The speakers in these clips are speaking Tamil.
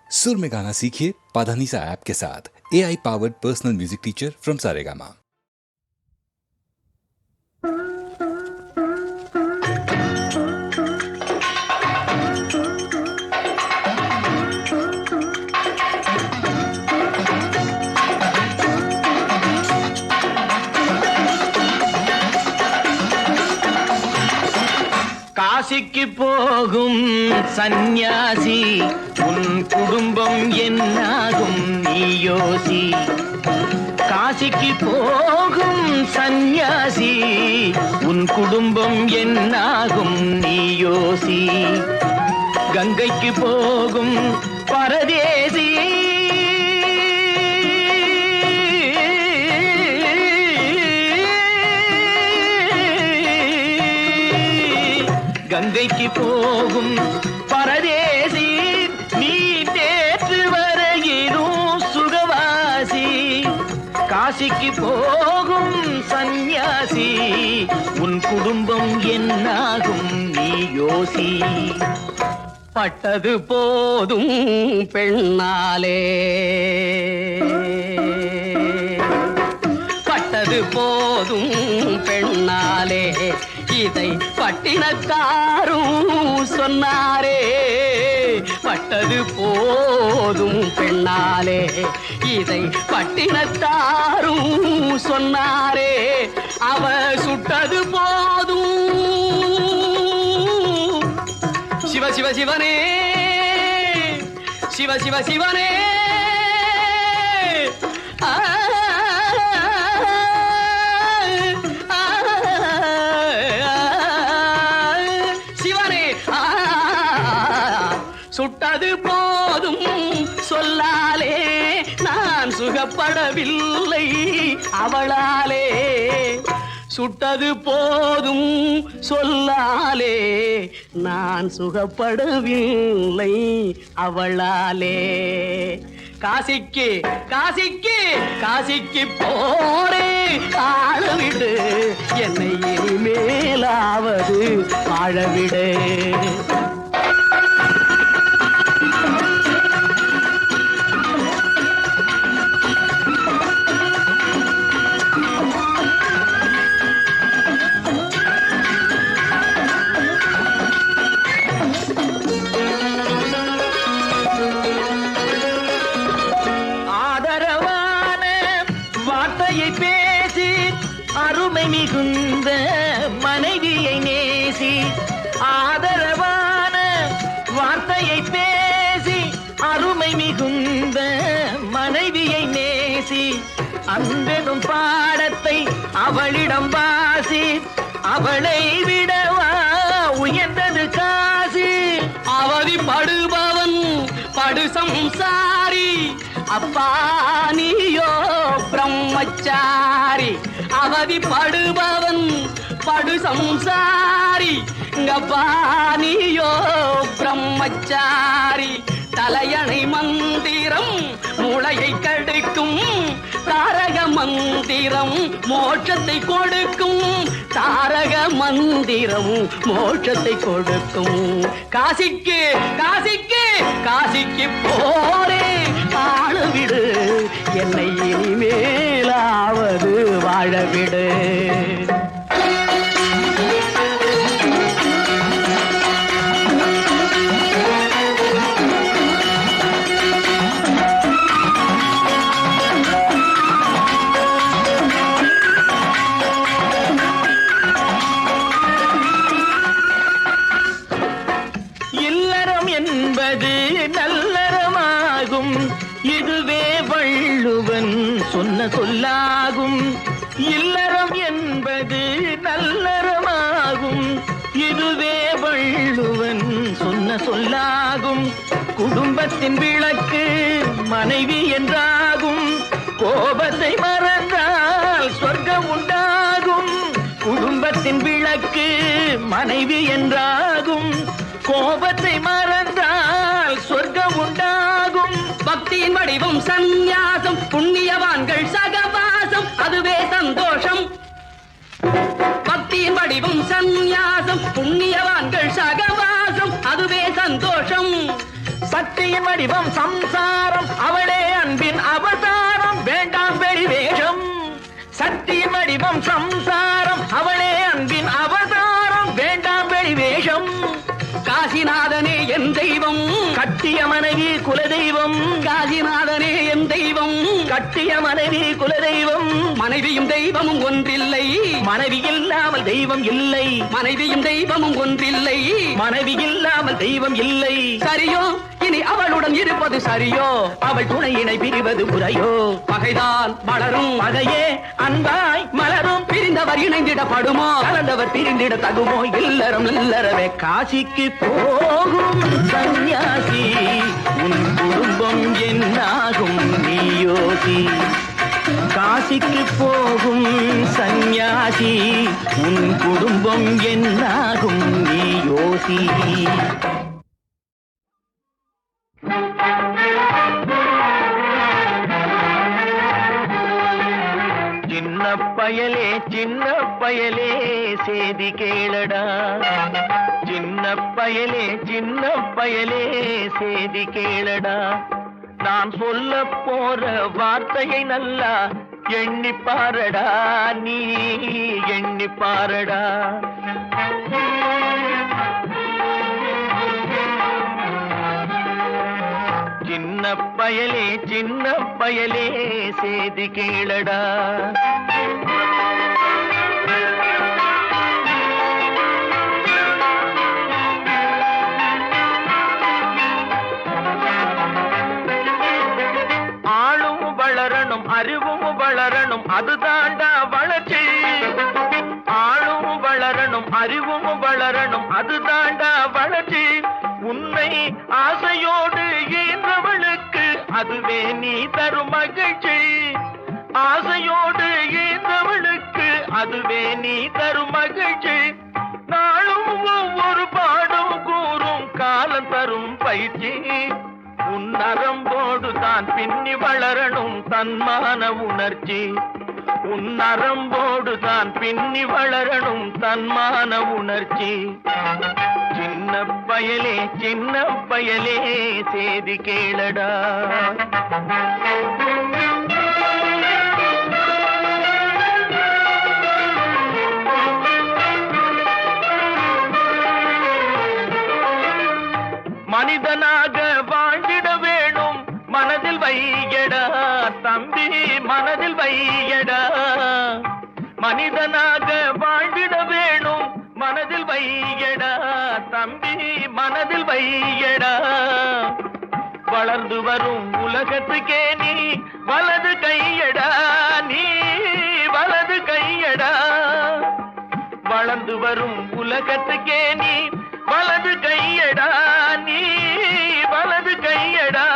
सुर में गाना सीखिए पाधानीसा ऐप के साथ। AI powered personal music teacher from Saregama. காசிக்கு போகும் சந்நியாசி உன் குடும்பம் என்னாகும் நீ யோசி. காசிக்கு போகும் சந்நியாசி உன் குடும்பம் என்னாகும் நீ யோசி. கங்கைக்கு போகும் பரதேசி கங்கைக்கு போகும் பரதேசி நீ தேற்று வரையிலும் சுகவாசி. காசிக்கு போகும் சந்நியாசி உன் குடும்பம் என்னாகும் நீ யோசி. பட்டது போதும் பெண்ணாலே, பட்டது போதும் பெண்ணாலே, இதை பட்டினத்தாரும் சொன்னாரே. பட்டது போதும் பெண்ணாலே, இதை பட்டினத்தாரும் சொன்னாரே. அவ சுட்டது போதும் சிவ சிவ சிவனே, சிவ சிவ சிவனே. சுட்டது போதும் சொல்லாலே நான் சுகப்படவில்லை அவளாலே. சுட்டது போதும் சொல்லாலே நான் சுகப்படவில்லை அவளாலே. காசிக்கு காசிக்கு காசிக்கு போரே ஆழவிடு, என்னை இனிமேலாவது வாழவிடு. பேசி அருமை மிகுந்த மனைவியை நேசி. ஆதரவான வார்த்தையை பேசி அருமை மிகுந்த மனைவியை நேசி. அன்பெனும் பாடத்தை அவளிடம் வாசி, அவளை விடவா உயர்ந்தது காசி. அவதிப்படுபவன் படு சம்சாரி, அப்பா நீயோ பிரம்மச்சாரி. அவதிப்படுபவன் படு சம்சாரி, அப்பா நீயோ பிரம்மச்சாரி. தலையணை மந்திரம் மூளையை கடுக்கும், தாரக மந்திரம் மோட்சத்தை கொடுக்கும். தாரக மந்திரம் மோட்சத்தை கொடுக்கும். காசிக்கு காசிக்கு காசிக்கு போரே வாழவிடு, என்னை இனிமேலாவது வாழவிடு. என்பது நல்லறமாகும், இதுவே வள்ளுவன் சொன்ன சொல்லாகும். இல்லறம் என்பது நல்லறமாகும், இதுவே வள்ளுவன் சொன்ன சொல்லாகும். குடும்பத்தின் விளக்கு மனைவி என்றாகும், கோபத்தை மறந்தால் சொர்க்கம் உண்டாகும். குடும்பத்தின் விளக்கு மனைவி என்றாகும், கோபத்தை மறந்தால் சொர்க்கம் உண்டாகும். பக்தியின் வடிவம் சந்நியாசம், புண்ணியவான்கள் சகவாசம், அதுவே சந்தோஷம். பக்தியின் வடிவம் சந்நியாசம், புண்ணியவான்கள் சகவாசம், அதுவே சந்தோஷம். சக்தி சக்தியின் வடிவம் சம்சாரம் அவளே அன்பின் அவதாரம் வேண்டாம் வெளி வேஷம் சக்தியின் வடிவம் சம்சாரம் அவளே அன்பின் அவதாரம் வேண்டாம் வெளி வேஷம் காசிநாதனே என் தெய்வம் கட்டிய மனைவி குலதெய்வம் காசிநாதனே என் தெய்வம் கட்டிய மனைவி குலதெய்வம் மனைவியும் தெய்வமும் ஒன்றில்லை மனைவி இல்லாமல் தெய்வம் இல்லை மனைவியும் தெய்வமும் ஒன்றில்லை மனைவி இல்லாமல் தெய்வம் இல்லை சரியோ இனி அவளுடன் இருப்பது சரியோ அவள் துணையினை பிரிவது முறையோ பகைதான் வளரும் பகையே அன்பாய் மலரும் பிரிந்தவர் இணைந்திடப்படுமோ கலந்தவர் பிரிந்திட தகுமோ இல்லறம் இல்லறவே காசிக்கு போகும் சன்னியாசி உன் குடும்பம் என்னாகும் நீயோசி காசிக்கு போகும் சன்னியாசி உன் குடும்பம் என்னாகும் நீயோசி சின்ன பயலே சேதி கேளடா சின்ன பயலே சேதி கேளடா நான் சொல்ல போற வார்த்தையை நல்லா எண்ணி பாரடா நீ எண்ணி பாரடா சின்ன பயலே சேதி கேளடா ஆளும் வளரணும் அறிவும் வளரணும் அதுதாண்டா வளர்ச்சி ஆளும் வளரணும் அறிவும் வளரணும் அதுதாண்டா வளர்ச்சி உன்னை ஆசையோடு ஈன்றவளுக்கு அதுவே நீ தரும் மகிழ்ச்சி ஆசையோடு ஈன்றவளுக்கு அதுவே நீ தரும் மகிழ்ச்சி நாளும் ஒவ்வொரு பாடும் கூறும் காலம் தரும் பயிற்சி உன் நரம்போடு தான் பின்னி வளரணும் தன்மான உணர்ச்சி உன் நரம்போடு தான் பின்னி வளரணும் தன்மான உணர்ச்சி சின்ன பயலே சேதி கேளடா மனிதனாக வாழ்ந்திட வேணும் மனதில் வையடா தம்பி மனதில் வையடா மனிதனாக வாழ்ந்திட வேணும் மனதில் வையடா தம்பி மனதில் வையடா வளர்ந்து வரும் உலகத்துக்கே நீ வலது கையடா நீ வலது கையடா வளர்ந்து வரும் உலகத்துக்கே நீ வலது கையடா நீ வலது கையடா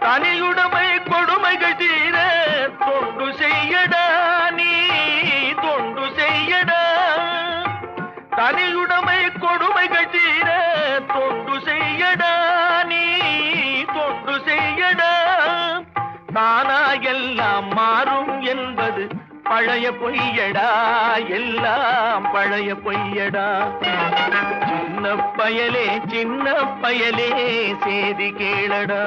தனியுடைமை கொடுமைகள் தீர தொண்டு செய்யடா நீ தொண்டு செய்யடா தனியுடைமை கொடுமைகள் தீர தொண்டு செய்யடா நீ தொண்டு செய்யடா தானா எல்லாம் மாறும் என்பது பழைய பொய்யடா எல்லாம் பழைய பொய்யடா சின்ன பயலே சேதி கேளடா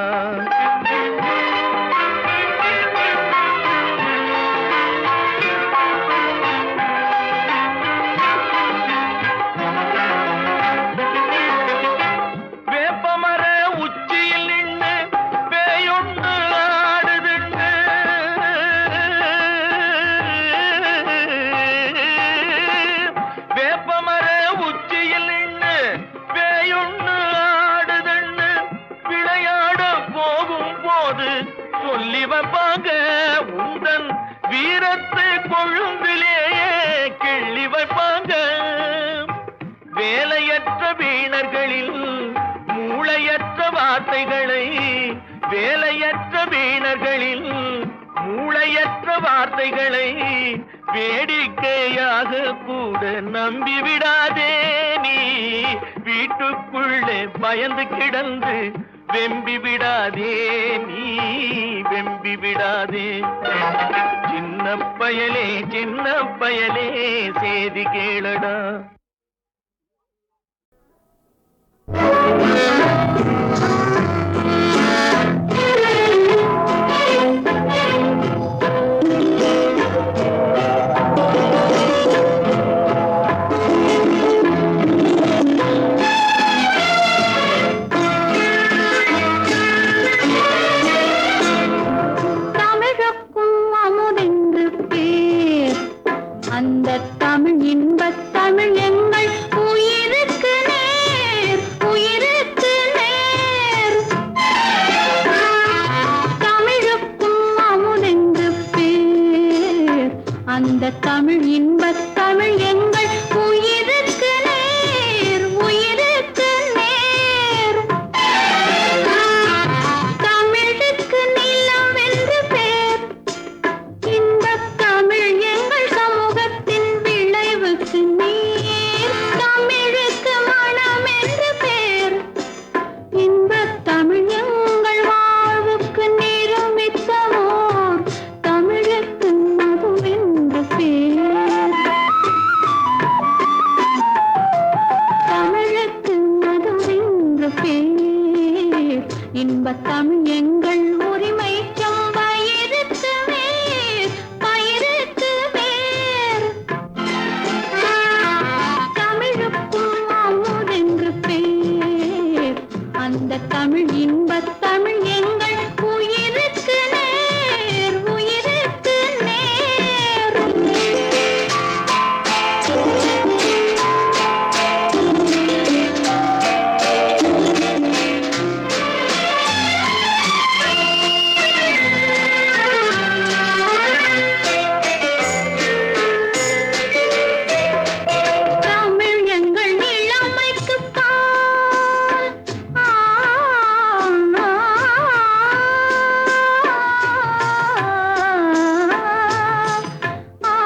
வேப்பமர உச்சியில் நின்று பேயொன்று ஆடுதுண்டு வேப்பமர உச்சியில் நின்று பேயொன்று ஆடுதுண்டு விளையாட போகும் போது சொல்லி வைப்பாங்க உந்தன் வீரத்தை கொழும்பிலேயே கிள்ளி வைப்பாங்க வேலையற்ற வீணர்களில் மூளையற்ற வார்த்தைகளை வேலையற்ற வீணர்களில் மூளையற்ற வார்த்தைகளை வேடிக்கையாக கூட நம்பிவிடாதே நீ வீட்டுக்குள்ளே பயந்து கிடந்து வெம்பி விடாதே நீ வெம்பி விடாதே சின்ன பயலே சேதி கேளடா அந்த தமிழ் இன்பத் தமிழ் எங்கள் உயிருக்கு நேர், உயிருக்கு நேர். தமிழுக்கு நிலம் என்று பேர், இன்பத் தமிழ் எங்கள் சமூகத்தின் விளைவுக்கு நீர். தமிழுக்கு மனம் என்று பேர், இன்பத் தமிழ் எங்கள் வாழ்வுக்கு நிருமித்தவோர். தமிழுக்கு மதுவென்று பேர், தமிழுக்கு மதுவென்று பேர். இன்பத் தமிழ் எங்கள் உரிமைக்கும் பயிருக்கு வேர், பயிருக்கு வேர். தமிழுக்கும் அமுதென்று பேர், அந்த தமிழ் இன்பத் தமிழ் எங்கள் உயிருக்கு நேர், உயிருக்கு நேர். தமிழ் எங்கள் இளமைக்குப் பால். ஆ, ஆ,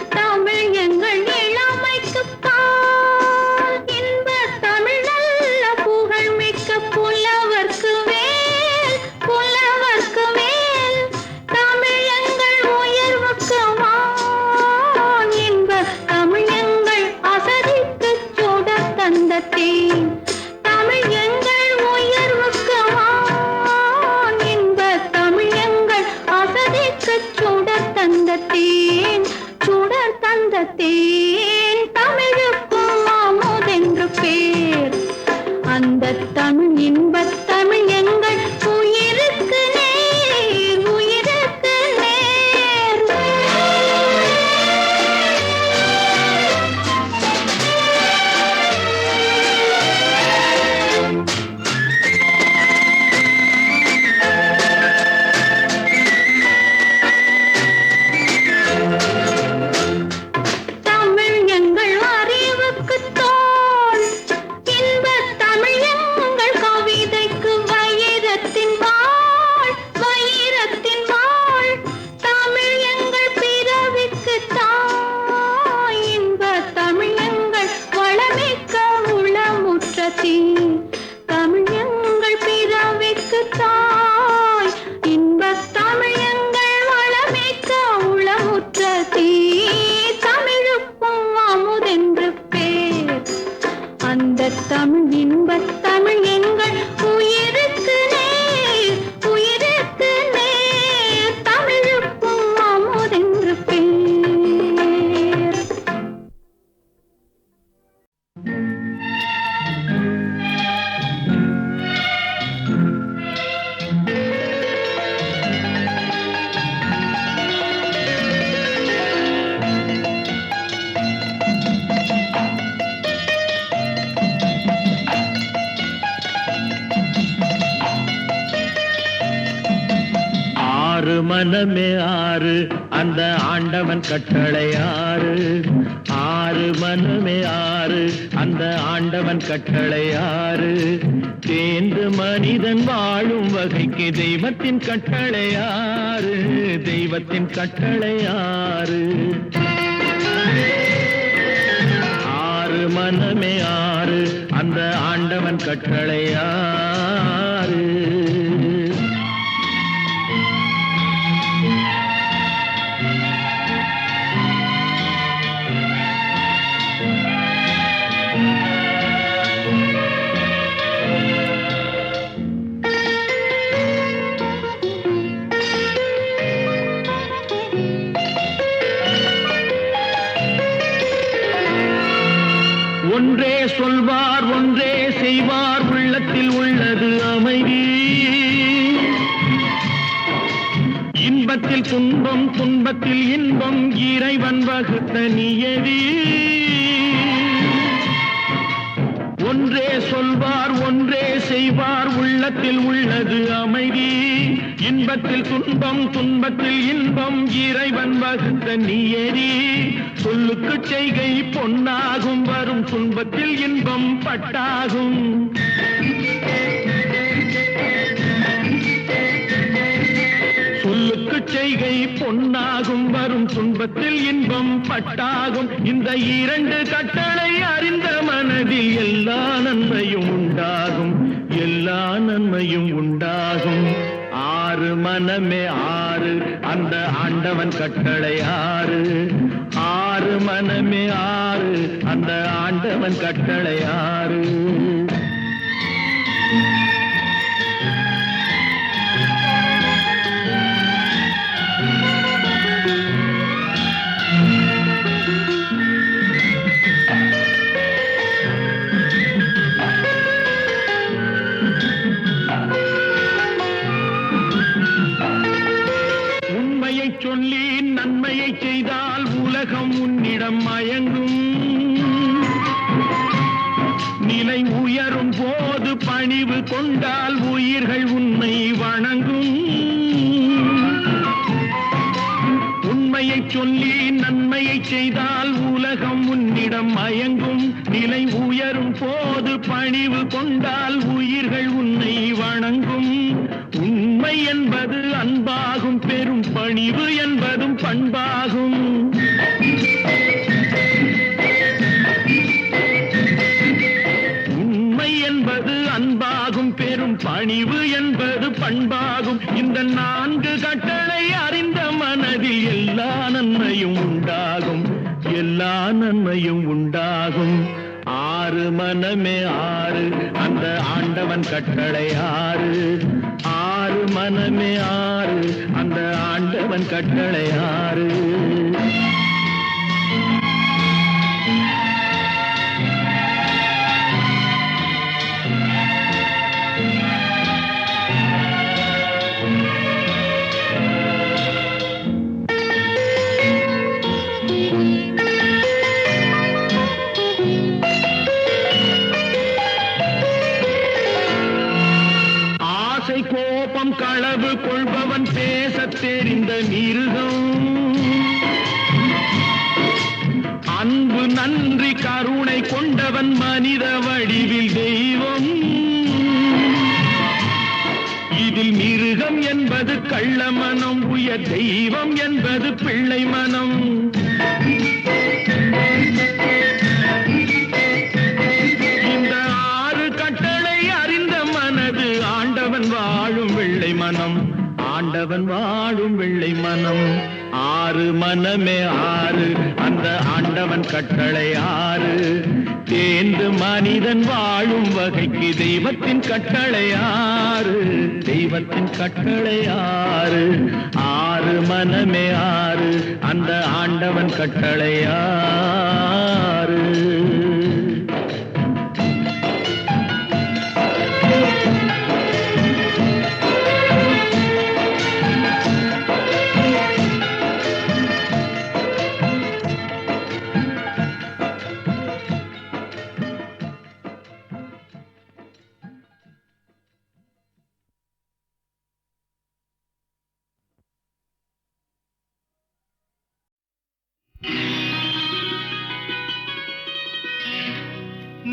தமிழ் எங்கள் இளமைக்குப் பால். இன்பத் தமிழ் நல்ல புகழ் மிக்க புலவர்க்கு வேல், புலவர்க்கு வேல். தமிழ் எங்கள் உயர்வுக்கு வான், இன்பத் தமிழ் எங்கள் அசதிக்குச் சுடர் தந்த தேன். தமிழ் எங்கள் உயர்வுக்கு வான், இன்பத் தமிழ் எங்கள் அசதிக்குச் சுடர் தந்த தேன், சுடர் தந்த தேன். தமிழுக்கும் அமுதென்று பேர், அந்த தமிழ் இன்பத் தமிழ் எங்கள் உயிருக்கு நேர், உயிருக்கு நேர். தமிழ் எங்கள் அறிவுக்குத் தோல், இன்பத் தமிழ் எங்கள் கவிதைக்கு வைரத்தின் வாள், வைரத்தின் வாள். தமிழ் எங்கள் பிறவிக்கு தாய், இன்பத் தமிழ் எங்கள் வளமிக்க உளமுற்ற தீ. தமிழ் எங்கள் பிறவிக்கு தாய், இன்பத் தமிழ் எங்கள் வளமிக்க உளமுற்ற தீ. தமிழுக்கும் அமுதென்று பேர், அந்த தமிழ் இன்பத் தமிழ் எங்கள் உயிருக்கு நேர், உயிருக்கு நேர். தமிழுக்கும் அமுதென்று பேர். ஆறு மனமே ஆறு, அந்த ஆண்டவன் கட்டளை ஆறு. ஆறு மனமே ஆறு, அந்த ஆண்டவன் கட்டளை ஆறு. தேர்ந்து மனிதன் வாழும் வகைக்கு தெய்வத்தின் கட்டளை ஆறு, தெய்வத்தின் கட்டளை ஆறு. ஆறு மனமே ஆறு, அந்த ஆண்டவன் கட்டளை ஆறு. ஒன்றே சொல்வார் ஒன்றே செய்வார், உள்ளத்தில் உள்ளது அமைதி. இன்பத்தில் துன்பம் துன்பத்தில் இன்பம், இறைவன் வகுத்த நியதி. ஒன்றே சொல்வார் ஒன்றே செய்வார், உள்ள உள்ளத்தில் உள்ளது அமைதி. இன்பத்தில் துன்பம், துன்பத்தில் இன்பம், இறைவன் வகுத்த நியதி. சொல்லுக்கு செய்கை பொன்னாகும், வரும் துன்பத்தில் இன்பம் பட்டாகும். சொல்லுக்கு செய்கை பொன்னாகும், வரும் துன்பத்தில் இன்பம் பட்டாகும். இந்த இரண்டு கட்டளை அறிந்த மனதில் எல்லா நன்மையும் உண்டாகும், எல்லா நன்மையும் உண்டாகும். ஆறு மனமே ஆறு, அந்த ஆண்டவன் கட்டளை ஆறு. ஆறு மனமே ஆறு, அந்த ஆண்டவன் கட்டளை ஆறு. சொல்லி நன்மையை செய்தால் உலகம் உன்னிடம் மயங்கும். நிலை உயரும் போது பணிவு கொண்டால் உயிர்கள் உன்னை வணங்கும். உண்மையை சொல்லி நன்மையை செய்தால் உலகம் உன்னிடம் மயங்கும். நிலை உயரும் போது பணிவு கொண்டால் உயிர்கள் உன்னை வணங்கும். உண்மை என்பது அன்பாகும், பெரும் பணிவு என்பதும் பண்பாகும். உண்மை என்பது அன்பாகும், பெரும் பணிவு என்பது பண்பாகும். இந்த நான்கு கட்டளை அறிந்த மனதில் எல்லா நன்மையும் உண்டாகும், எல்லா நன்மையும் உண்டாகும். ஆறு மனமே ஆறு, அந்த ஆண்டவன் கட்டளை ஆறு. ஆறு மனமே ஆறு, அந்த ஆண்டவன் கட்டளை ஆறு. கோபம் களவு கொள்பவன் பேசத் தெரிந்த மிருகம். அன்பு நன்றி கருணை கொண்டவன் மனித வடிவில் தெய்வம். இதில் மிருகம் என்பது கள்ள மனம், உயர் தெய்வம் என்பது பிள்ளை மனம். இந்த ஆறு கட்டளை அறிந்த மனது ஆண்டவன் வாழும் வெள்ளை மனம், ஆண்டவன் வாழும் வெள்ளை மனம். ஆறு மனமே ஆறு, அந்த ஆண்டவன் கட்டளை ஆறு. தேர்ந்து மனிதன் வாழும் வகைக்கு தெய்வத்தின் கட்டளை ஆறு, தெய்வத்தின் கட்டளை ஆறு. ஆறு மனமே ஆறு, அந்த ஆண்டவன் கட்டளை ஆறு.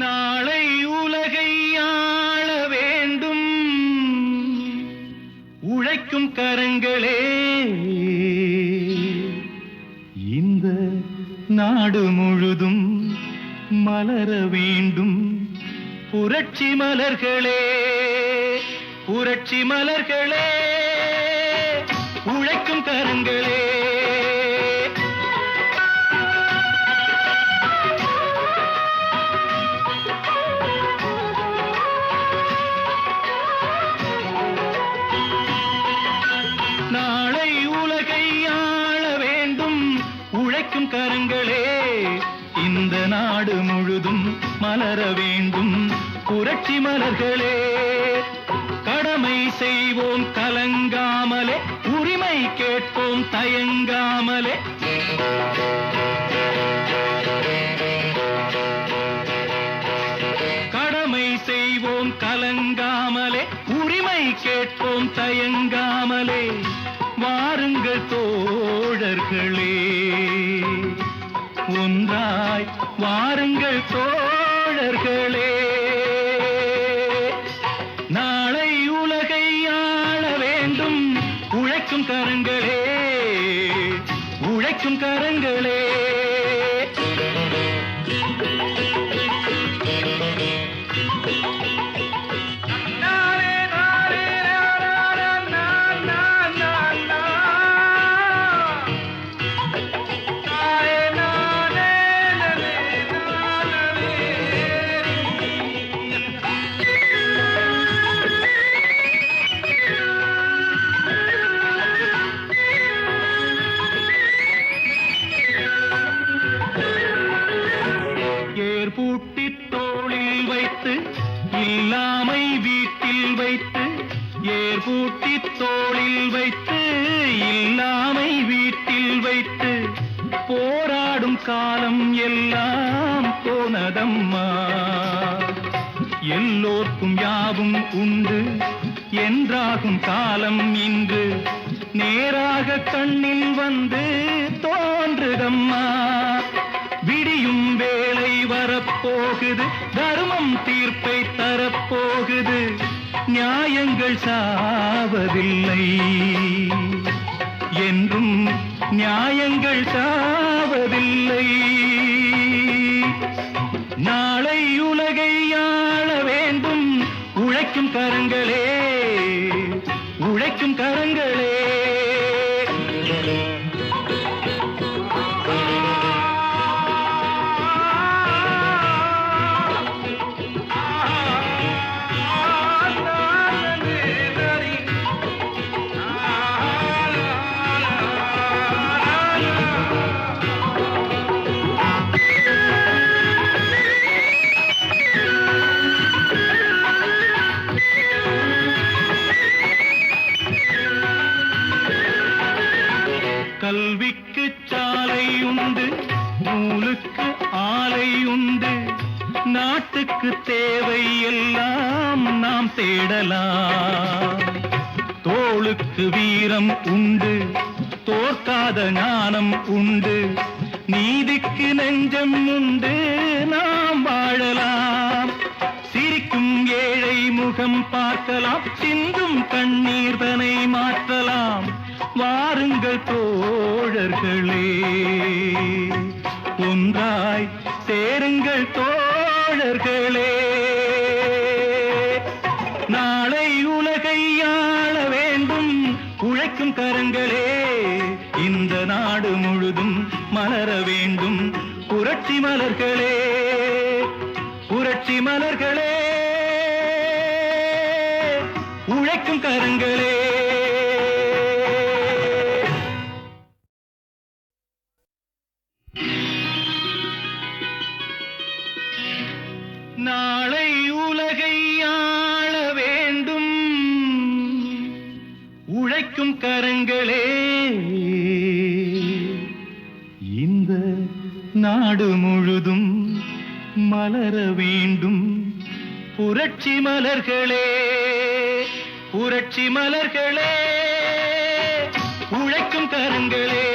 நாளை உலகை ஆள வேண்டும் உழைக்கும் கரங்களே, இந்த நாடு முழுதும் மலர வேண்டும் புரட்சி மலர்களே, புரட்சி மலர்களே, உழைக்கும் கரங்களே. கரங்களே, இந்த நாடு முழுதும் மலர வேண்டும் புரட்சி மலர்களே. கடமை செய்வோம் கலங்காமலே, உரிமை கேட்போம் தயங்காமலே. கடமை செய்வோம் கலங்காமலே, உரிமை கேட்போம் தயங்காமலே, வாருங்கள் தோழர்களே, ஒன்றாய் வாருங்கள் தோழர்களே. நாளை உலகை ஆள வேண்டும் உழைக்கும் கரங்களே, உழைக்கும் கரங்களே. பூட்டி தோளில் வைத்து இல்லாமை வீட்டில் வைத்து, ஏர் பூட்டி தோளில் வைத்து இல்லாமை வீட்டில் வைத்து, போராடும் காலம் எல்லாம் போனதம்மா. எல்லோர்க்கும் யாவும் உண்டு என்றாகும் காலம் இன்று, நேராக கண்ணில் வந்து தோன்றுதம்மா. விடியும் வேளை வரப்போகுது, தர்மம் தீர்ப்பை தரப்போகுது, நியாயங்கள் சாவதில்லை என்றும், நியாயங்கள் சாவதில்லை. நாளை உலகை ஆள வேண்டும் உழைக்கும் கரங்களே, உழைக்கும் கரங்களே. கல்விக்கு சாலை உண்டு, நூலுக்கு ஆலை உண்டு, நாட்டுக்கு தேவை எல்லாம் நாம் தேடலாம். தோளுக்கு வீரம் உண்டு, தோற்காத ஞானம் உண்டு, நீதிக்கு நெஞ்சம் உண்டு, நாம் வாழலாம். சிரிக்கும் ஏழை முகம் பார்க்கலாம், சிந்தும் கண்ணீர் தனை மாற்றலாம். வாருங்கள் தோழர்களே, ஒன்றாய் சேருங்கள் தோழர்களே. நாளை உலகை ஆள வேண்டும் உழைக்கும் கரங்களே, இந்த நாடு முழுதும் மலர வேண்டும் புரட்சி மலர்களே, புரட்சி மலர்களே, உழைக்கும் கரங்களே. நாளை உலகை ஆள வேண்டும் உழைக்கும் கரங்களே, இந்த நாடு முழுதும் மலர வேண்டும் புரட்சி மலர்களே, புரட்சி மலர்களே, உழைக்கும் கரங்களே.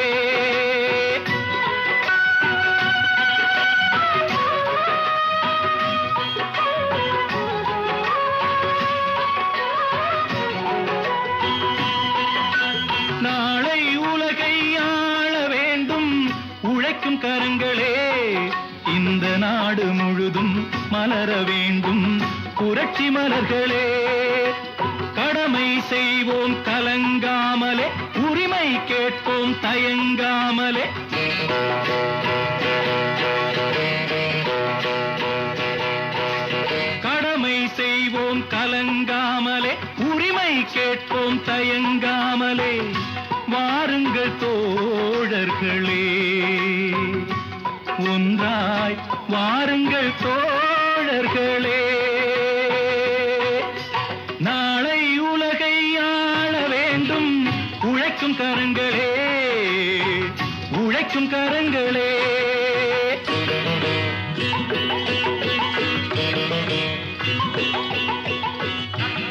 நாளை உலகை ஆள வேண்டும் உழைக்கும் கரங்களே, இந்த நாடு முழுதும் மலர வேண்டும் புரட்சி மலர்களே. கடமை செய்வோம் கலங்காமலே, உரிமை கேட்போம் தயங்காமலே. கடமை செய்வோம் கலங்காமலே, உரிமை கேட்போம் தயங்காமலே. வாருங்கள் தோழர்களே, ஒன்றாய் வாருங்கள் தோழர்களே. நாளை உலகை ஆள வேண்டும் உழைக்கும் கரங்களே, உழைக்கும் கரங்களே.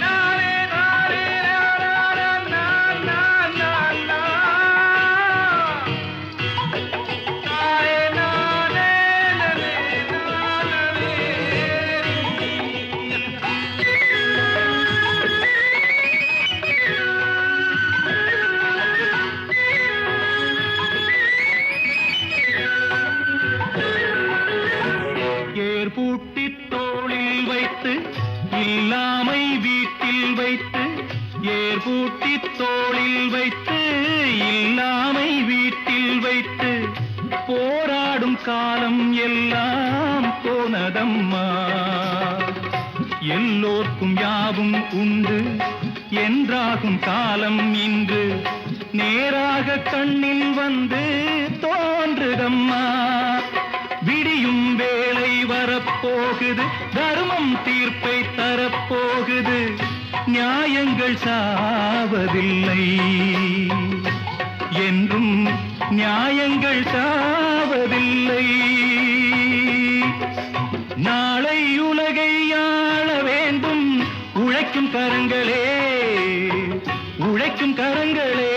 நாளே தோளில் வைத்து இல்லாமை வீட்டில் வைத்து ஏர்பூட்டி தோளில் வைத்து இல்லாமை வீட்டில் வைத்து போராடும் காலம் எல்லாம் போனதம்மா. எல்லோர்க்கும் யாவும் உண்டு என்றாகும் காலம் இன்று நேராக கண்ணில் வந்து தோன்றுதம்மா. விடியும் வேளை வரப்போகுது, தர்மம் தீர்ப்பை தரப்போகுது, நியாயங்கள் சாவதில்லை என்றும் நியாயங்கள் சாவதில்லை. நாளை உலகை ஆள வேண்டும் உழைக்கும் கரங்களே, உழைக்கும் கரங்களே.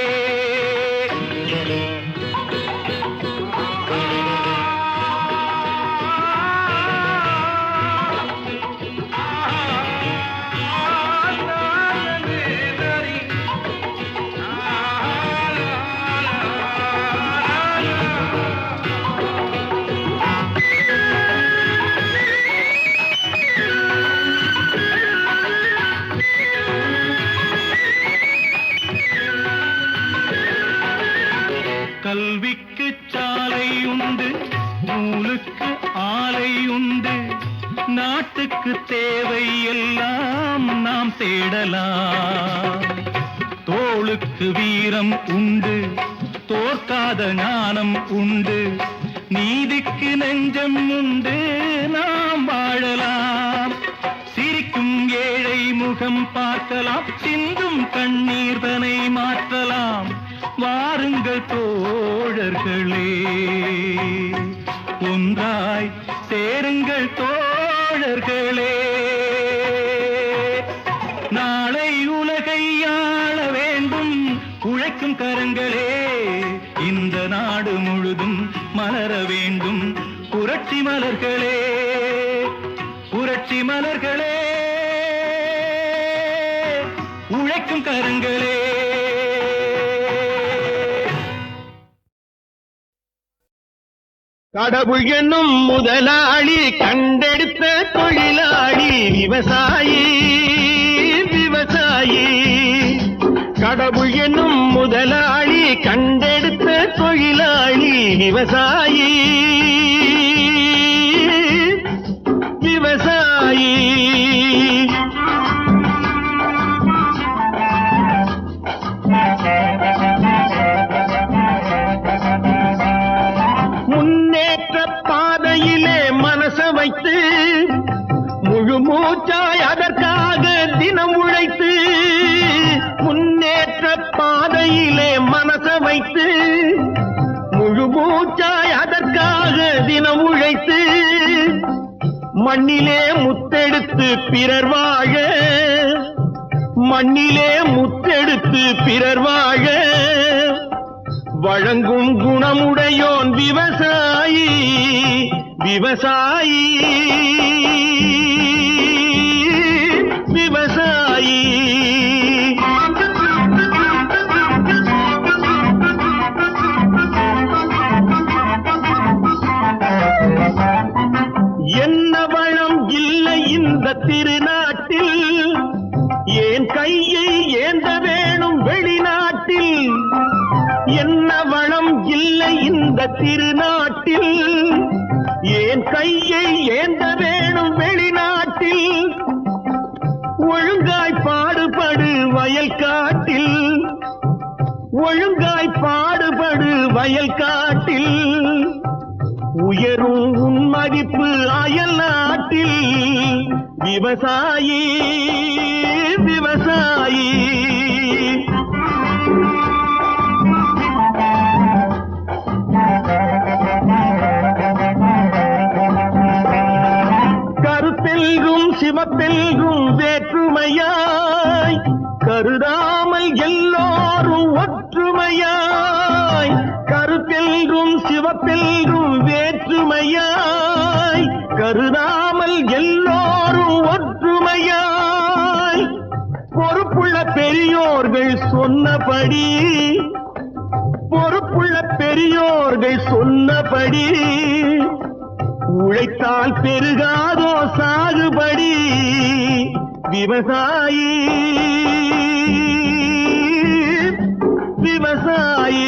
கல்விக்கு சாலை உண்டு, நூலுக்கு ஆலை உண்டு, நாட்டுக்கு தேவை எல்லாம் நாம் தேடலாம். தோளுக்கு வீரம் உண்டு, தோற்காத ஞானம் உண்டு, நீதிக்கு நெஞ்சம் உண்டு, நாம் வாழலாம். சிரிக்கும் ஏழை முகம் பார்க்கலாம், சிந்தும் கண்ணீர் தனை மாற்றலாம். வாருங்கள் தோழர்களே, ஒன்றாய் சேருங்கள் தோழர்களே. நாளை உலகை ஆள வேண்டும் உழைக்கும் கரங்களே, இந்த நாடு முழுதும் மலர வேண்டும் புரட்சி மலர்களே, புரட்சி மலர்களே, உழைக்கும் கரங்களே. கடவுள் என்னும் முதலாளி கண்டெடுத்த தொழிலாளி விவசாயி, விவசாயி. கடவுள் என்னும் முதலாளி கண்டெடுத்த தொழிலாளி விவசாயி, விவசாயி. முன்னேற்ற பாதையிலே மனச வைத்து முழு மூச்சாய் அதற்காக தினம் உழைத்து, முன்னேற்ற பாதையிலே மனச வைத்து முழு மூச்சாய் அதற்காக தினம் உழைத்து, மண்ணிலே முத்தெடுத்து பிறர் வாழ, மண்ணிலே முத்தெடுத்து பிறர் வாழ வழங்கும் குணமுடையோன் விவசாயி, விவசாயி, விவசாயி. என்ன வளம் இல்லை இந்த திருநாட்டில், ஏன் கையை ஏந்த வேணும் வெளிநாட்டில். என்ன வளம் இல்லை இந்த திருநாட்டில், ஏன் கையை ஏந்த வேணும் வெளிநாட்டில். ஒழுங்காய் பாடுபடு வயல் காட்டில், ஒழுங்காய் பாடுபடு வயல் காட்டில். உயரும் உன் மதிப்பு அயல் நாட்டில். விவசாயி, விவசாயி. கருத்தெல்கும் சிவப்பெல்கும் வேற்றுமையாய் கருதாமல் எல்லோரும் ஒற்றுமையாய். கருத்தெல்கும் சிவப்பெல்கும் வேற்றுமையாய் கருதாமல் எல்லோரும் ஒற்றுமையாய். பொறுப்புள்ள பெரியோர்கள் சொன்னபடி, பொறுப்புள்ள பெரியோர்கள் சொன்னபடி உழைத்தால் பெருகாதோ சாகுபடி விவசாயி விவசாயி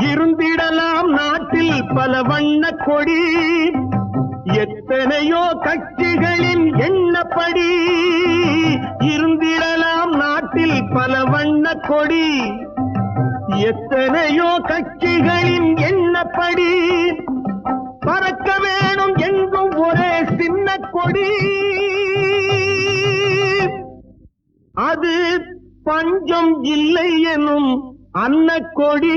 இருந்திடலாம் நாட்டில் பல வண்ண கொடி எத்தனையோ கட்சிகளின் எண்ணப்படி இருந்திடலாம் நாட்டில் பல வண்ண கொடி எத்தனையோ கட்சிகளின் எண்ணப்படி பறக்க வேணும் எங்கும் ஒரே சின்ன கொடி அது பஞ்சம் இல்லை எனும் அன்னக்கொடி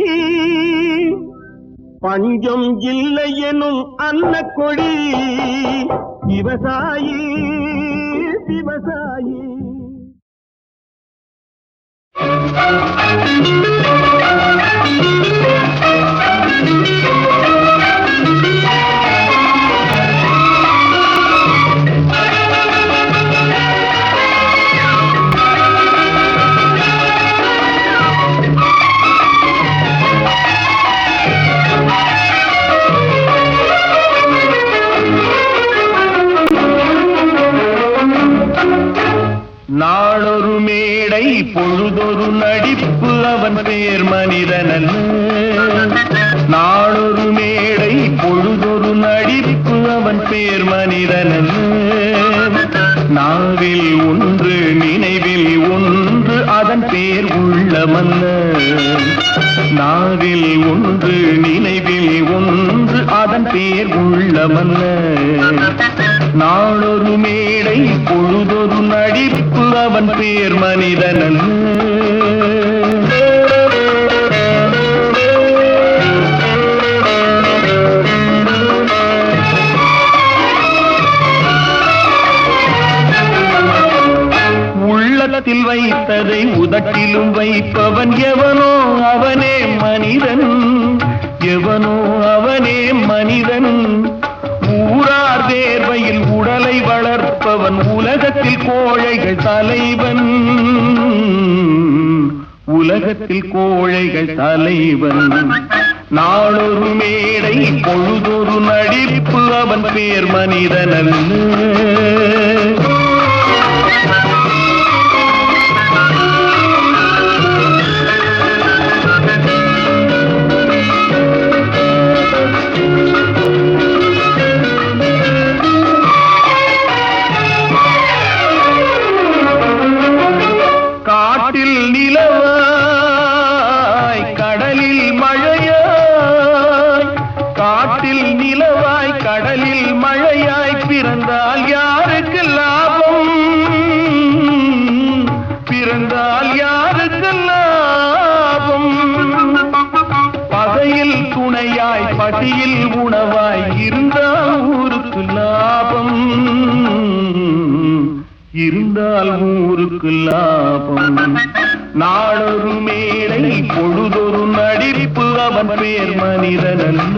பஞ்சம் இல்லை எனும் அன்னக்கொடி விவசாயி விவசாயி நாளொரு மேடை பொழுதொரு நடிப்பு அவன் பேர் மனிதனல்ல நாளொரு மேடை பொழுதொரு நடிப்பு அவன் பேர் மனிதனல்ல நாவில் ஒன்று நினைவில் ஒன்று அதன் பேர் உள்ளமல்ல நாவில் ஒன்று நினைவில் ஒன்று அதன் பேர் உள்ளமல்ல நாளொரு மேடை பொழுதொரு நடிப்பு அவன் பேர் மனிதனல்ல உள்ளத்தில் வைத்ததை உதட்டிலும் வைப்பவன் எவனோ அவனே மனிதன் எவனோ அவனே மனிதன் ஊரார் தேர்வையில் உடலை வளர்ப்பவன் உலகத்தில் கோழைகள் தலைவன் உலகத்தில் கோழைகள் தலைவன் நாளொரு மேடை பொழுதொரு நடிப்பு அவன் பேர் மனிதனல்ல காட்டில் நிலவாய் கடலில் மழையாய் காட்டில் நிலவாய் கடலில் மழையாய் பிறந்தால் யாருக்கு லாபம் பிறந்தால் யாருக்கு லாபம் பகையில் துணையாய் பசியில் உணவாய் இருந்தால் ஊருக்கு லாபம் இருந்தால் ஊருக்கு லாபம் நாளொரு மேடை பொழுதொரு நடிப்பு அவன் பேர் மனிதனல்ல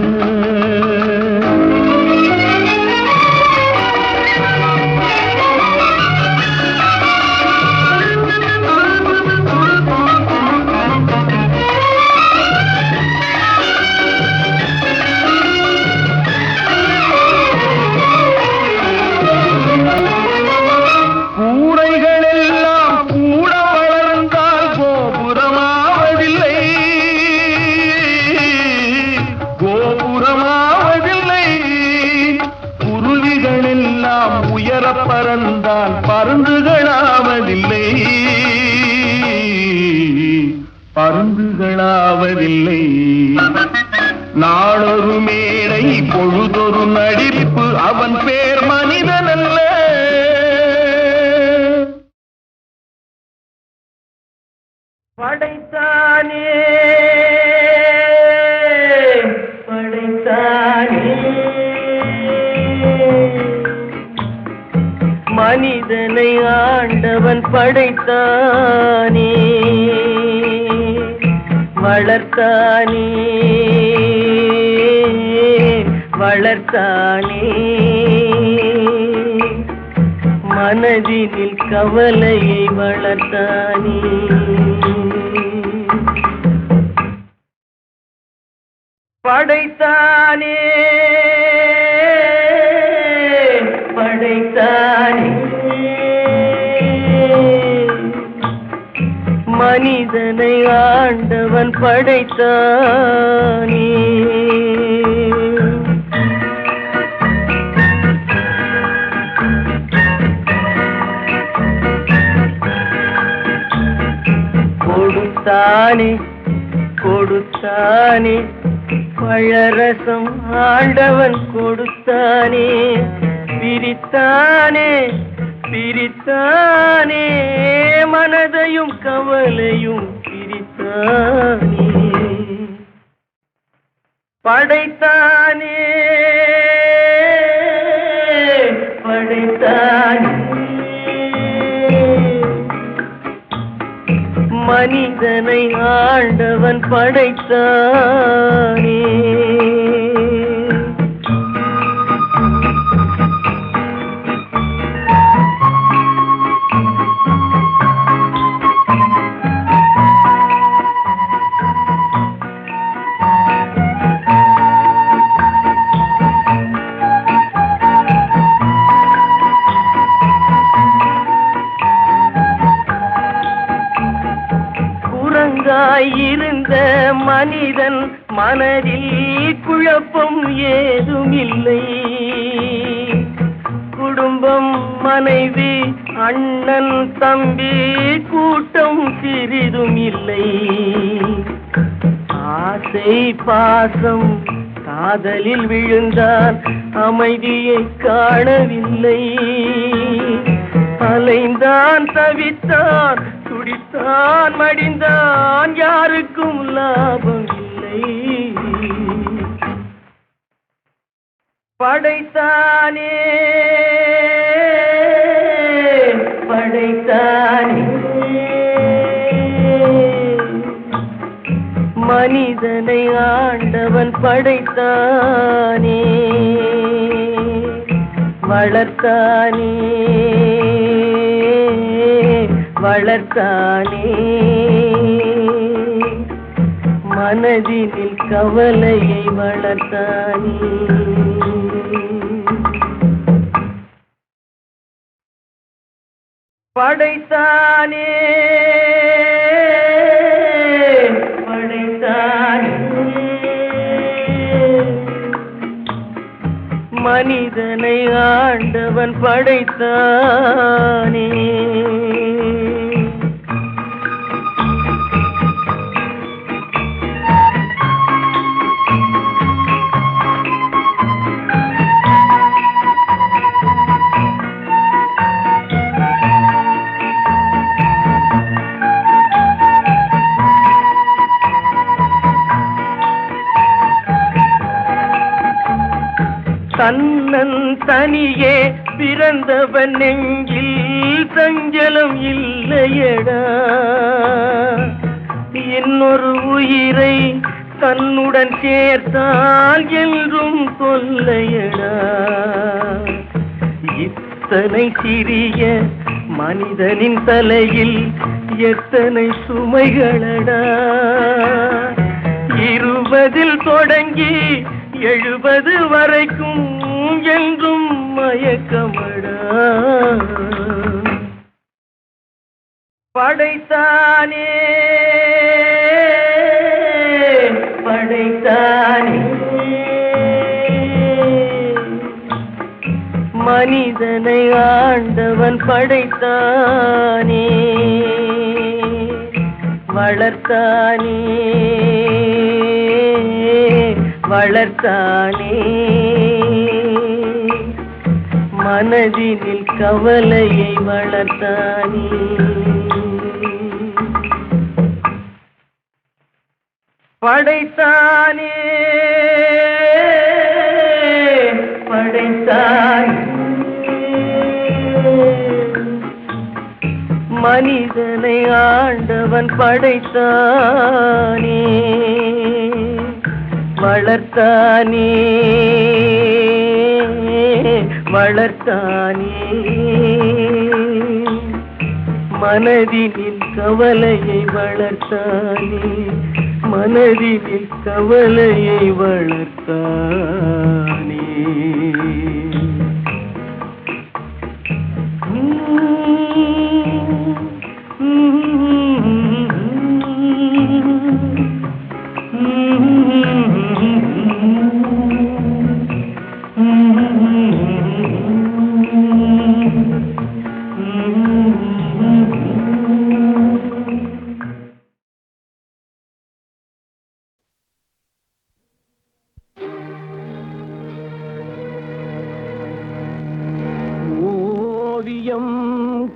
பறந்தால் பருந்துகளாவதில்லை பருந்துகளாவதில்லை நாளொரு மேடை பொழுதொரு நடிப்பு அவன் பேர் மனிதனல்ல படைத்தானே படைத்தானே மனிதனை ஆண்டவன் படைத்தானே வளர்த்தானே வளர்த்தானே மனதினில் கவலையை வளர்த்தானே. படைத்தானே படைத்தானே மனிதனை ஆண்டவன் படைத்தானே. கொடுத்தானே கொடுத்தானே பழரசம் ஆண்டவன் கொடுத்தானே. பிரித்தானே பிரித்தானே மனதையும் கவலையும் பிரித்தானே. படைத்தானே படைத்தானே மனிதனை ஆண்டவன் படைத்தானே. இருந்த மனிதன் மனதில் குழப்பம் ஏதுமில்லை. குடும்பம் மனைவி அண்ணன் தம்பி கூட்டம் சிறிதும் இல்லை. ஆசை பாசம் காதலில் விழுந்தான் அமைதியை காணவில்லை. அலைந்தான் தவித்தான் துடித்தான் மடிந்தான் யாருக்கும் லாபம் இல்லை. படைத்தானே படைத்தானே மனிதனை ஆண்டவன் படைத்தானே. வளர்த்தானே வளர்த்தானே மனதினில் கவலையை வளர்த்தானே. படைத்தானே படைத்தானே மனிதனை ஆண்டவன் படைத்தானே. தன்னன் தனியே பிறந்தவன் நெஞ்சில் சஞ்சலம் இல்லையடா. இன்னொரு உயிரை தன்னுடன் சேர்த்தால் என்றும் தொல்லையடா. இத்தனை சிறிய மனிதனின் தலையில் எத்தனை சுமைகளடா. 20 தொடங்கி 70 வரைக்கும் என்றும் மயக்கமடா. படைத்தானே படைத்தானே மனிதனை ஆண்டவன் படைத்தானே. வளர்த்தானே வளர்த்தானே மனதினில் கவலையை வளர்த்தானே. படைத்தானே படைத்தானே மனிதனை ஆண்டவன் படைத்தானே. வளர்த்தானே வளர்த்தானே மனதினில் கவலையை வளர்த்தானே, மனதினில் கவலையை வளர்த்தானே. ஓவியம்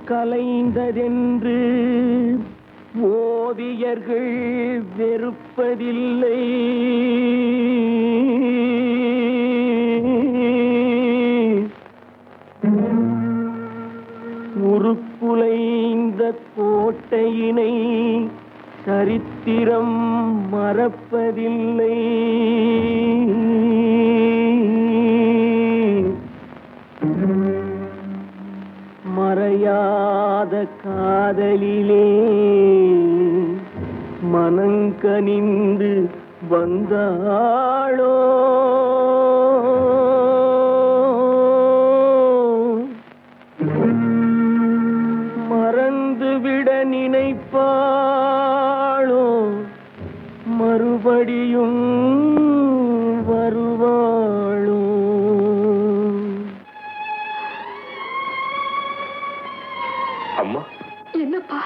கலைந்ததென்று ஓவியர்கள் வெறுப்பதில்லை. உருக்குலைந்த கோட்டையினை சரித்திரம் மறப்பதில்லை. மறையாத காதலிலே மனங்கனிந்து வந்தாளோ, மறந்துவிட நினைப்பாளோ, மறுபடியும் வருவாளோ. அம்மா, என்னப்பா?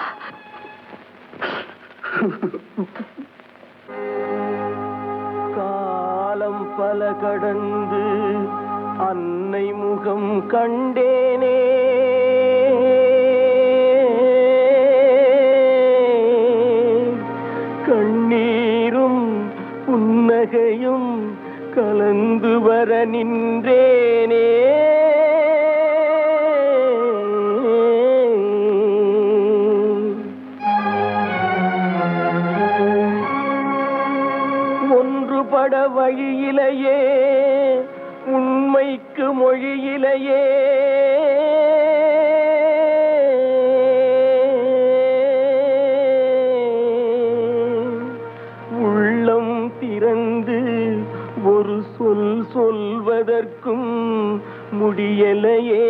காலம் பல கடந்து அன்னை முகம் கண்டேனே, கண்ணீரும் புன்னகையும் கலந்து வர நின்றேனே. ஒன்றுபட வழியிலேயே உண்மைக்கு மொழியிலேயே உள்ளம் திறந்து ஒரு சொல் சொல்வதற்கும் முடியலையே.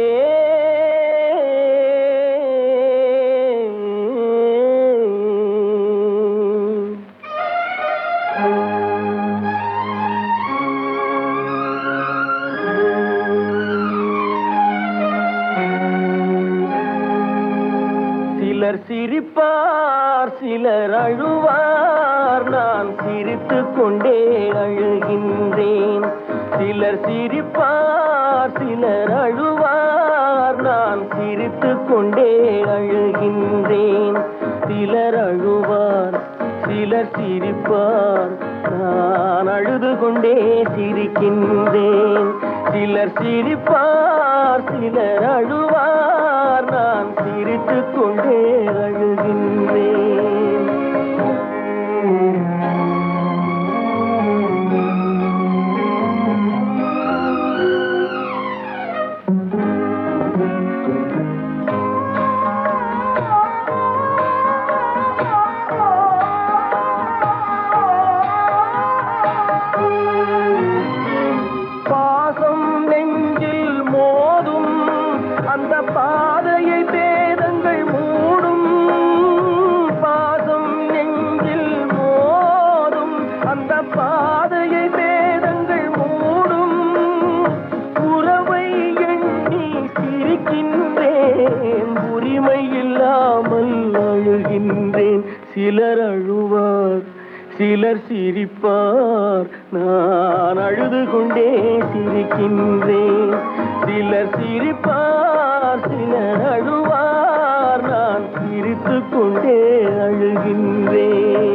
சிலர் சிரிப்பார், சிலர் அழுவார், நான் சிரித்துக் கொண்டே அழுகின்றேன். சிலர் சிரிப்பார், சிலர் அழுவார், நான் சிரித்துக் கொண்டே அழுகின்றேன். சிலர் அழுவார், சிலர் சிரிப்பார், நான் அழுது கொண்டே சிரிக்கின்றேன். சிலர் சிரிப்பார், சிலர் அழுவார், நான் சிரித்துக் கொண்டே அழுகின்றேன். பாசம் நெஞ்சில் மோதும் அந்த பாதையை பேதங்கள் மூடும். பாசம் நெஞ்சில் மோதும் அந்த பாதையை பேதங்கள் மூடும். உறவை எண்ணி சிரிக்கின்றேன், உரிமை இல்லாமல் அழுகின்றேன். சிலர் அழுவார், சிலர் சிரிப்பார், நான் அழுது கொண்டே சிரிக்கின்றேன். சிலர் சிரிப்பார், சிலர் அழுவார், நான் சிரித்துக் கொண்டே அழுகின்றேன்.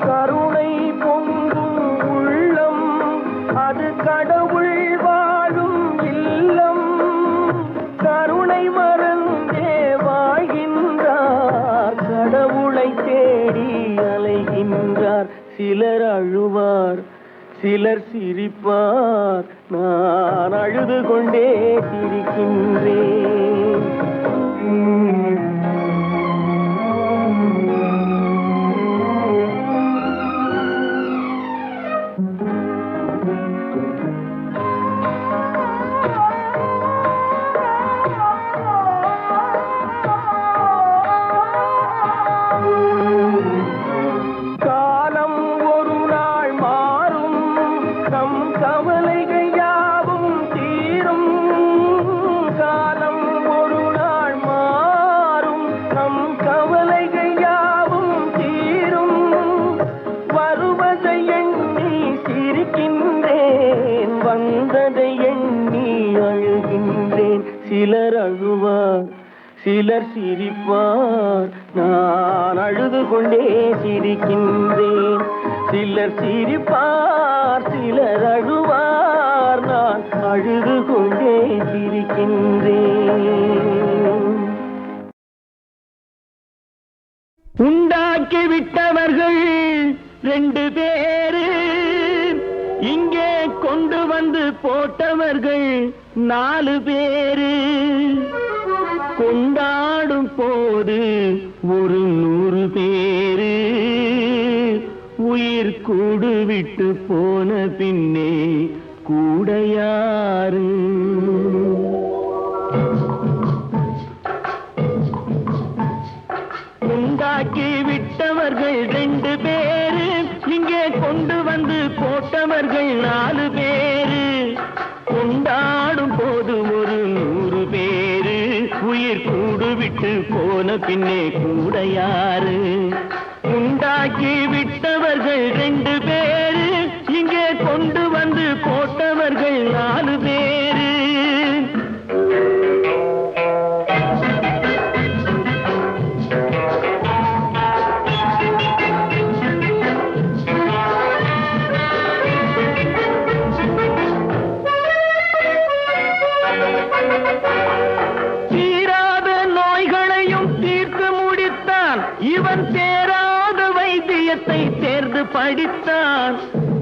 கருணை பொங்கும் உள்ளம் தாய் மறந்தே வாழ்கின்றார், கடவுளை தேடி அலைகின்றார். சிலர் அழுவார், சிலர் சிரிப்பார், நான் அழுது கொண்டே சிரிக்கின்றேன். சிலர் அழுவார், சிலர் சிரிப்பார், நான் அழுது கொண்டே சிரிக்கின்றேன். சிலர் சிரிப்பார், சிலர் அழுவார், நான் அழுது கொண்டே சிரிக்கின்றேன். உண்டாக்கி விட்டவர்கள் 2 பேரு, இங்கே கொண்டு வந்து போட்டவர்கள் 4 பேரு. கொண்டாடும் போது 100 பேரு, உயிர் கூடு விட்டு போன பின்னே கூட யாரு? உண்டாக்கி விட்டவர்கள் 2 பேரு, இங்கே கொண்டு வந்து போட்டவர்கள் 4 பேரு. கொண்டாடும் போது 100 பேரு, உயிர் கூடு விட்டு போன பின்னே கூட யாரு? உண்டாக்கி விட்டவர்கள் 2 பேரு, இங்கே கொண்டு வந்து போட்டவர்கள் 4 பேரு. தீராத நோய்களையும் தீர்த்து முடித்தான், இவன் தேராத வைத்தியத்தை தேர்ந்து படித்தான்.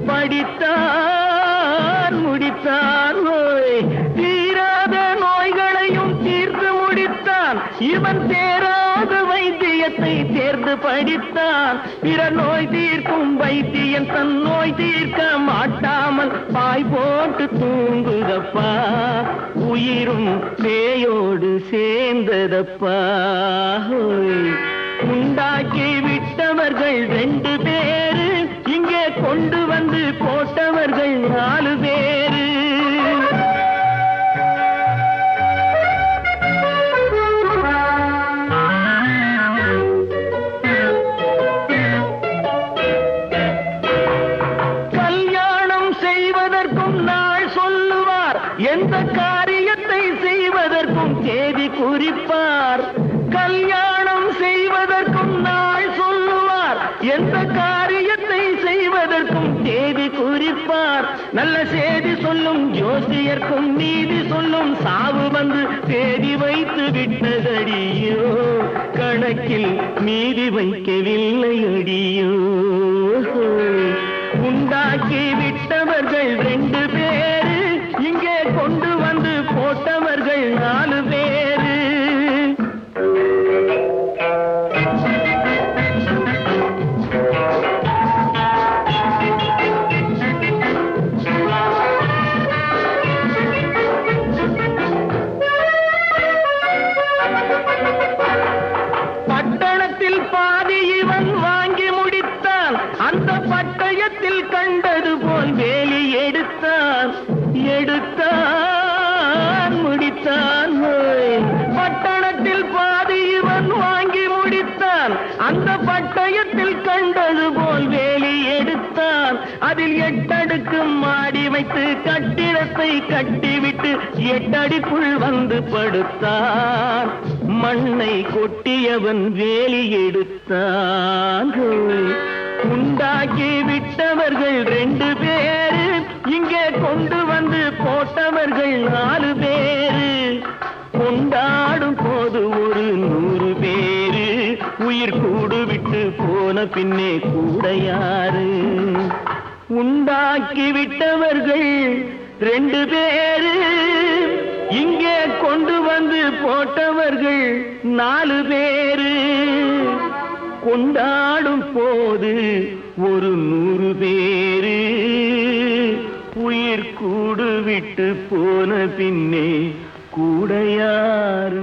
படித்தான் முடித்தான், தீராத நோய்களையும் தீர்த்து முடித்தான், இவன் தேராத வைத்தியத்தை தேர்ந்து படித்தான். பிற நோய் தீர்க்கும் வைத்தியன் தன் நோய் தீர்க்க மாட்டாமல் பாய் போட்டு தூங்குதப்பா, உயிரும் பேயோடு சேர்ந்ததப்பா. உண்டாக்கி விட்டவர்கள் 2 பேரு, இங்கே கொண்டு வந்து போட்டவர்கள் 4 பேரு. கல்யாணம் செய்வதற்கும் நாள் சொல்லுவார், எந்த காரியத்தை செய்வதற்கும் தேதி குறிப்பார். கல்யாணம் செய்வதற்கும் நாள் சொல்லுவார், எந்த காரியத்தை செய்வதற்கும் தேதி குறிப்பார். நல்ல செய்தி சொல்லும் ஜோசியர்க்கும் நீதி சொல்லும் சாவு வந்து தேதி வைத்து விட்டதடியோ, கணக்கில் மீதி வைக்கவில்லை அடியோ. உண்டாக்கி விட்டவர்கள் 2 பேரு, இங்கே கொண்டு வந்து போட்டவர்கள் 4 பேரு. பட்டணத்தில் பாதி இவன் வாங்கி முடித்தான், அந்த பட்டயத்தில் கண்டது போல் வேலி எடுத்தான். எடுத்தான் முடித்தான், பட்டணத்தில் பாதி இவன் வாங்கி முடித்தான், அந்த பட்டயத்தில் கண்டது போல் வேலி எடுத்தான். அதில் 8 அடுக்கு மாடி வைத்து கட்டிடத்தை கட்டிவிட்டு 8 அடிக்குள் வந்து படுத்தான். மண்ணை கொட்டியவன் வேலி எடுத்தான். உண்டாக்கி விட்டவர்கள் 2 பேரு, இங்கே கொண்டு வந்து போட்டவர்கள் 4 பேரு. கொண்டாடும் போது ஒரு 100 பேரு உயிர் கூடு விட்டு போன பின்னே கூட யாரு உண்டாக்கி விட்டவர்கள் 2 பேரு இங்கே கொண்டு வந்து போட்டவர்கள் 4 பேரு கொண்டாடும் போது ஒரு 100 பேரு உயிர் கூடு விட்டு போன பின்னே கூட யாரு